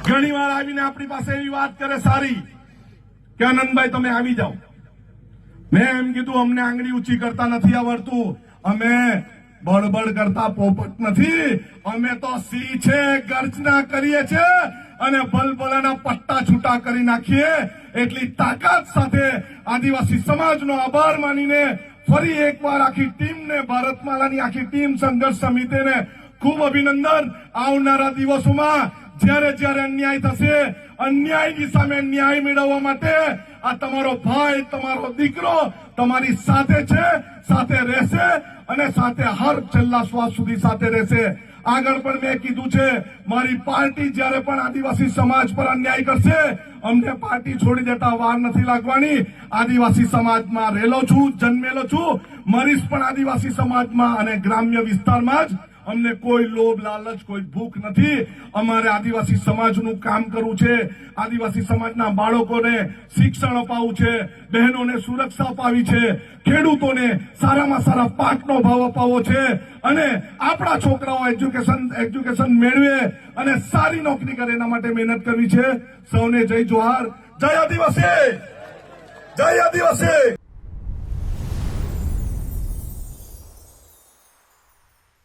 ઘણીવાર આવીને આપણી પાસે એવી વાત કરે સારી કે આનંદભાઈ તમે આવી જાઓ. મેં એમ કીધું અમને આંગળી ઊંચી કરતા નથી આવડતું, અમે બળબડ કરતા પોપટ નથી, અમે તો સિંહ છે, ગર્જના કરીએ છીએ અને બલબલાના પટ્ટા છૂટા કરી નાખીએ. એટલી તાકાત સાથે આદિવાસી સમાજનો આભાર માનીને ફરી એકવાર આખી ટીમને, ભારતમાલાની આખી ટીમ, સંઘર્ષ સમિતિને ખૂબ અભિનંદન. આવનારા દિવસોમાં જ્યારે જ્યારે અન્યાય થશે, અન્યાયની સામે ન્યાય મેળવવા માટે આ તમારો ભાઈ, તમારો દીકરો તમારી સાથે છે, સાથે રહેશે અને સાથે હર છેલ્લા શ્વાસ સુધી સાથે રહેશે. આગળ પણ મેં કીધું છે, મારી પાર્ટી જ્યારે પણ આદિવાસી સમાજ પર અન્યાય કરશે, અમને પાર્ટી છોડી દેતા વાર નથી લાગવાની. આદિવાસી સમાજમાં રહેલો છું, જન્મેલો છું, મરીશ પણ આદિવાસી સમાજમાં અને ગ્રામ્ય વિસ્તારમાં જ. અમને કોઈ લોભ, લાલચ, કોઈ ભૂખ નથી. અમારે આદિવાસી સમાજનું કામ કરવું છે, આદિવાસી સમાજના બાળકોને શિક્ષણ અપાવવું છે, બહેનોને સુરક્ષા અપાવી છે, ખેડૂતોને સારામાં સારા પાકનો ભાવ અપાવવો છે અને આપણા છોકરાઓ એજ્યુકેશન મેળવે અને સારી નોકરી કરે એના માટે મહેનત કરવી છે. સૌને જય જોહાર, જય આદિવાસી, જય આદિવાસી.